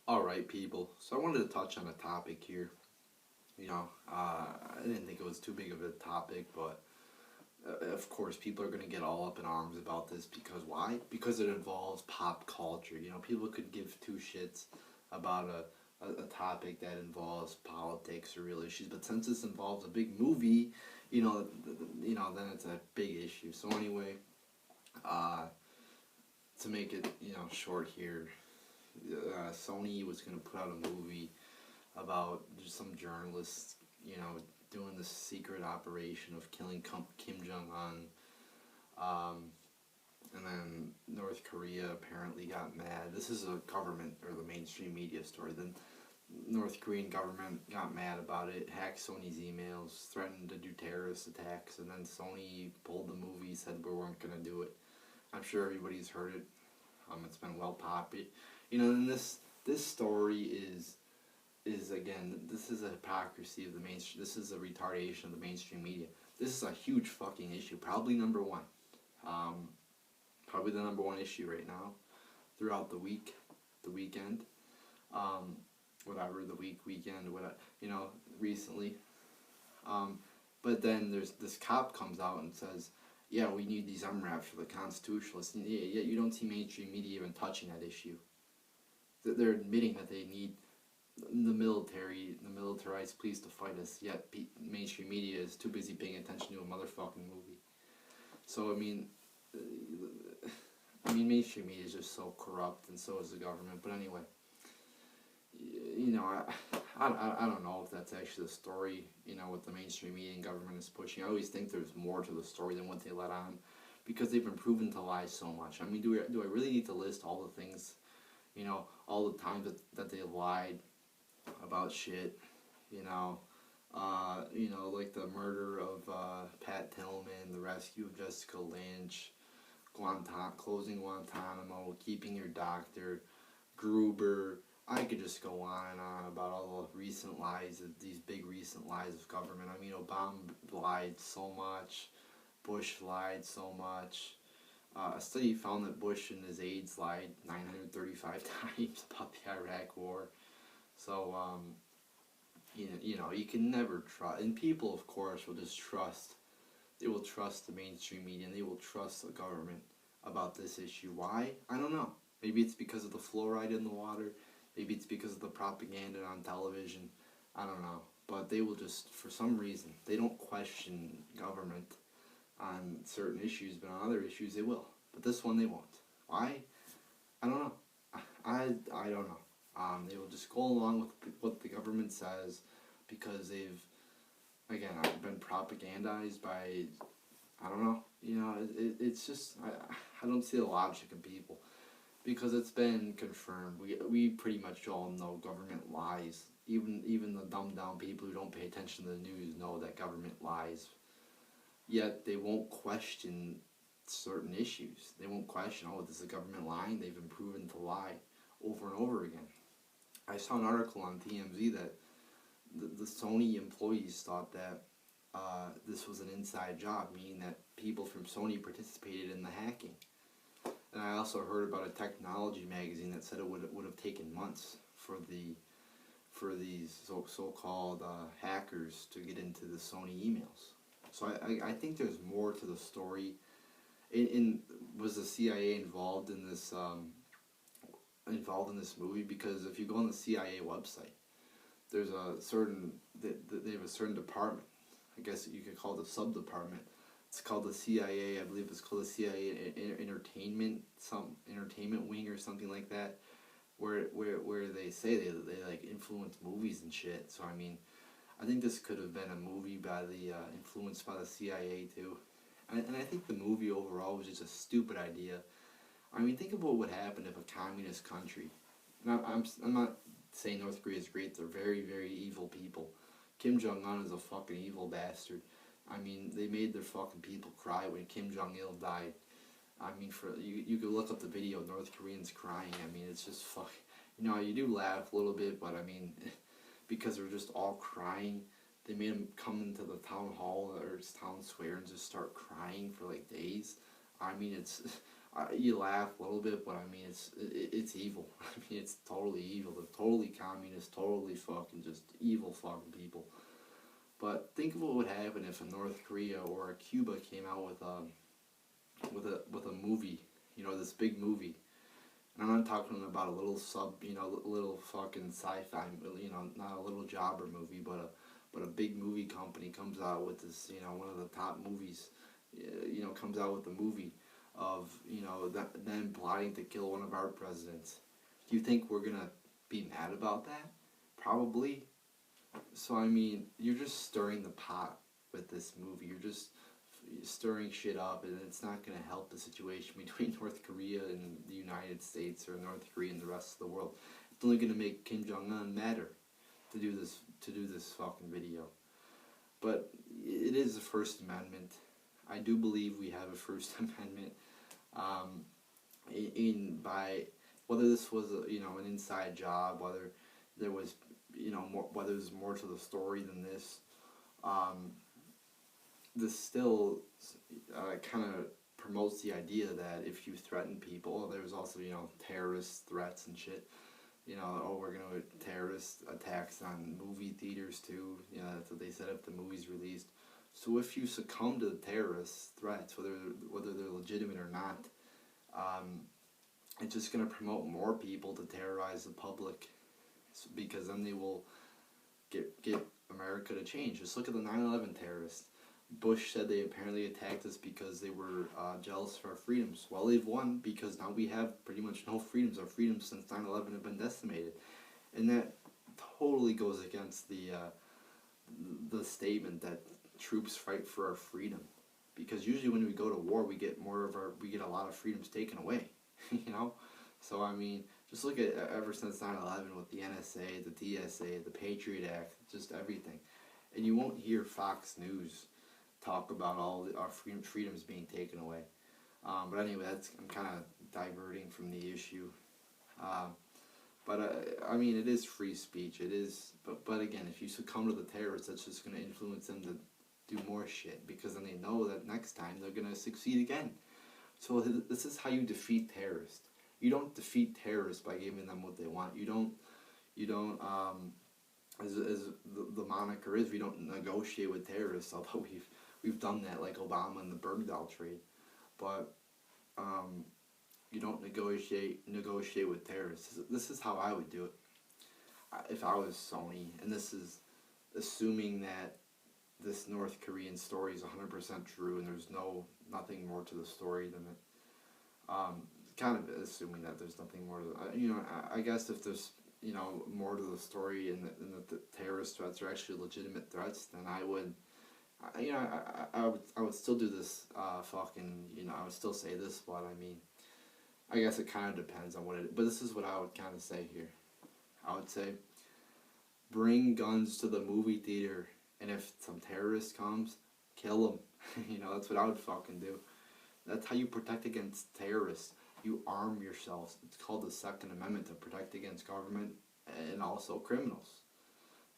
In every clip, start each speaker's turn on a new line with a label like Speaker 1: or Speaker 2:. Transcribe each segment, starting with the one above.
Speaker 1: Alright, people. So I wanted to touch on a topic here. I didn't think it was too big of a topic, but of course, people are going to get all up in arms about this because why? Because it involves pop culture. People could give two shits about a topic that involves politics or real issues, but since this involves a big movie, then it's a big issue. So anyway, uh, to make it short here, Sony was going to put out a movie about just some journalists, doing this secret operation of killing Kim Jong Un. And then North Korea apparently got mad. This is a government or the mainstream media story. Then North Korean government got mad about it, hacked Sony's emails, threatened to do terrorist attacks, and then Sony pulled the movie, said we weren't gonna do it. I'm sure everybody's heard it. It's been well popular. And this story is again, this is a hypocrisy of the mainstream. This is a retardation of the mainstream media. This is a huge fucking issue. Probably number one. Probably the number one issue right now throughout the week, the weekend, whatever, the weekend, whatever, recently. But then there's this cop comes out and says, yeah, we need these MRAPs for the constitutionalists. And yet you don't see mainstream media even touching that issue. They're admitting that they need the militarized police to fight us, yet mainstream media is too busy paying attention to a motherfucking movie. So, mainstream media is just so corrupt, and so is the government. But anyway, I don't know if that's actually the story, what the mainstream media and government is pushing. I always think there's more to the story than what they let on, because they've been proven to lie so much. Do I really need to list all the things, all the times that they lied about shit, like the murder of Pat Tillman, the rescue of Jessica Lynch, closing Guantanamo, keeping your doctor, Gruber. I could just go on and on about all the recent lies, these big recent lies of government. Obama lied so much, Bush lied so much. A study found that Bush and his aides lied 935 times about the Iraq War. So, you can never trust, and people, of course, will just trust. They will trust the mainstream media, and they will trust the government about this issue. Why? I don't know. Maybe it's because of the fluoride in the water. Maybe it's because of the propaganda on television. I don't know. But they will just, for some reason, they don't question government on certain issues, but on other issues they will. But this one they won't. Why? I don't know. I don't know. They will just go along with what the government says because they've, again, been propagandized by, I don't know. It's just, I don't see the logic in people because it's been confirmed. We pretty much all know government lies. Even the dumbed down people who don't pay attention to the news know that government lies. Yet they won't question certain issues. They won't question, oh, this is a government lying. They've been proven to lie over and over again. I saw an article on TMZ that the Sony employees thought that this was an inside job, meaning that people from Sony participated in the hacking. And I also heard about a technology magazine that said it would have taken months for these so-called hackers to get into the Sony emails. So I think there's more to the story. Was the CIA involved in this movie? Because if you go on the CIA website, there's they have a certain department. I guess you could call it a sub-department. It's called the CIA. I believe it's called the CIA Entertainment Wing or something like that, where they say they like influence movies and shit. So I think this could have been a movie by influenced by the CIA too. And I think the movie overall was just a stupid idea. Think about what would happen if a communist country. Now, I'm not saying North Korea is great. They're very, very evil people. Kim Jong Un is a fucking evil bastard. They made their fucking people cry when Kim Jong Il died. You could look up the video of North Koreans crying. It's just fuck. You do laugh a little bit, but because they're just all crying. They made them come into the town hall or town square and just start crying for like days. You laugh a little bit, but I mean, it's evil. I mean, it's totally evil. They're totally communist, totally fucking just evil fucking people. But think of what would happen if a North Korea or a Cuba came out with a movie, you know, this big movie. And I'm not talking about a little little fucking sci-fi, you know, not a little jobber movie, but a big movie company comes out with this, you know, one of the top movies, you know, comes out with a movie of, you know, them plotting to kill one of our presidents. Do you think we're gonna be mad about that? Probably. So I mean, you're just stirring the pot with this movie. You're just stirring shit up, and it's not going to help the situation between North Korea and the United States, or North Korea and the rest of the world. It's only going to make Kim Jong-un madder to do this fucking video. But it is the First Amendment. I do believe we have a First Amendment. By whether this was an inside job, whether there was whether there's more to the story than this. This still kind of promotes the idea that if you threaten people, there's also, terrorist threats and shit. We're going to terrorist attacks on movie theaters too. That's what they said if the movie's released. So if you succumb to the terrorist threats, whether they're legitimate or not, it's just going to promote more people to terrorize the public, because then they will get America to change. Just look at the 9/11 terrorists. Bush said they apparently attacked us because they were jealous of our freedoms. Well, they've won, because now we have pretty much no freedoms. Our freedoms since 9/11 have been decimated. And that totally goes against the statement that troops fight for our freedom. Because usually when we go to war, we get a lot of freedoms taken away, So, I mean, just look at ever since 9/11 with the NSA, the TSA, the Patriot Act, just everything. And you won't hear Fox News talk about all our freedoms being taken away. But anyway, I'm kind of diverting from the issue. I mean, it is free speech. It is, but again, if you succumb to the terrorists, that's just going to influence them to do more shit, because then they know that next time they're going to succeed again. So this is how you defeat terrorists. You don't defeat terrorists by giving them what they want. You don't as the moniker is, we don't negotiate with terrorists, although we've done that, like Obama and the Bergdahl trade. But you don't negotiate with terrorists. This is how I would do it if I was Sony, and this is assuming that this North Korean story is 100% true and there's nothing more to the story than it. Kind of assuming that there's nothing more to I guess if there's more to the story, and that the terrorist threats are actually legitimate threats, then I would I would still do this I would still say this, but I mean, I guess it kind of depends on what it is. But this is what I would kind of say here. I would say, bring guns to the movie theater, and if some terrorist comes, kill him. That's what I would fucking do. That's how you protect against terrorists. You arm yourselves. It's called the Second Amendment, to protect against government and also criminals.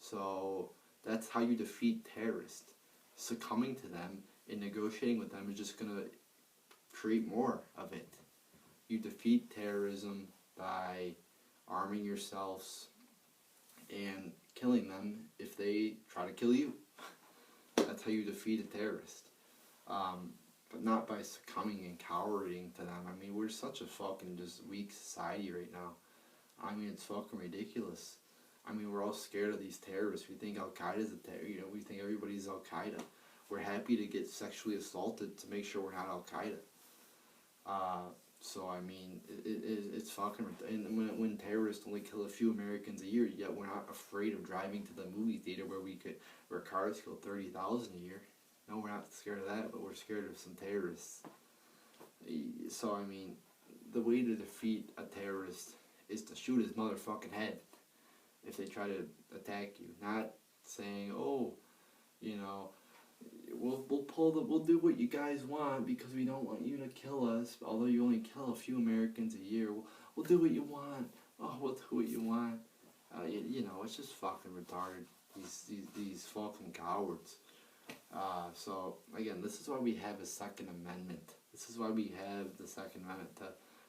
Speaker 1: So that's how you defeat terrorists. Succumbing to them and negotiating with them is just going to create more of it. You defeat terrorism by arming yourselves and killing them if they try to kill you. That's how you defeat a terrorist. But not by succumbing and cowarding to them. I mean, we're such a fucking just weak society right now. I mean, it's fucking ridiculous. I mean, we're all scared of these terrorists. We think Al-Qaeda's a terrorist. We think everybody's Al-Qaeda. We're happy to get sexually assaulted to make sure we're not Al-Qaeda. So, I mean, it's fucking... And when terrorists only kill a few Americans a year, yet we're not afraid of driving to the movie theater where cars kill 30,000 a year. No, we're not scared of that, but we're scared of some terrorists. So, I mean, the way to defeat a terrorist is to shoot his motherfucking head if they try to attack you. Not saying, we'll do what you guys want because we don't want you to kill us, although you only kill a few Americans a year. We'll do what you want. Oh, we'll do what you want. It's just fucking retarded. These fucking cowards. So, again, this is why we have a Second Amendment. This is why we have the Second Amendment, to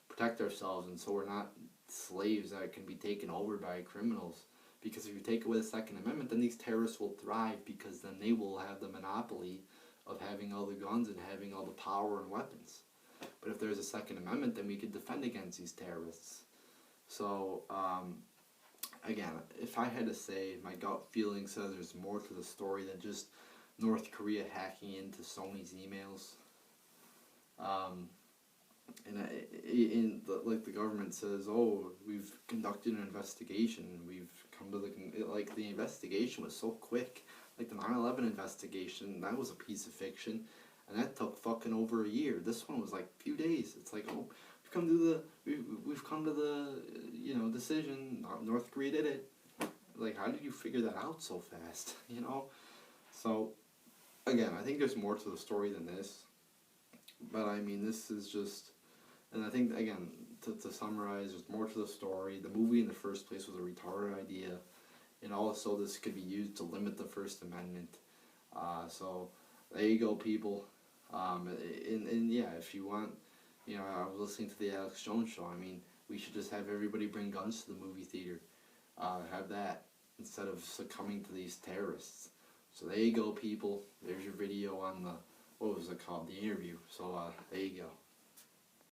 Speaker 1: protect ourselves, and so we're not slaves that can be taken over by criminals. Because if you take away the Second Amendment, then these terrorists will thrive, because then they will have the monopoly of having all the guns and having all the power and weapons. But if there's a Second Amendment, then we could defend against these terrorists. So, again, if I had to say, my gut feeling says there's more to the story than just North Korea hacking into Sony's emails. Like the government says, oh, we've conducted an investigation. We've come to the investigation was so quick. Like the 9/11 investigation, that was a piece of fiction, and that took fucking over a year. This one was like a few days. It's like, oh, we've come to the decision. North Korea did it. Like, how did you figure that out so fast? So again, I think there's more to the story than this. But I mean, this is just, and I think again, to summarize, there's more to the story. The movie in the first place was a retarded idea, and also this could be used to limit the First Amendment. So there you go, people. And yeah, if you want, I was listening to the Alex Jones show. I mean, we should just have everybody bring guns to the movie theater. Have that instead of succumbing to these terrorists. So there you go, people. There's your video on the, what was it called? The interview. So there you go.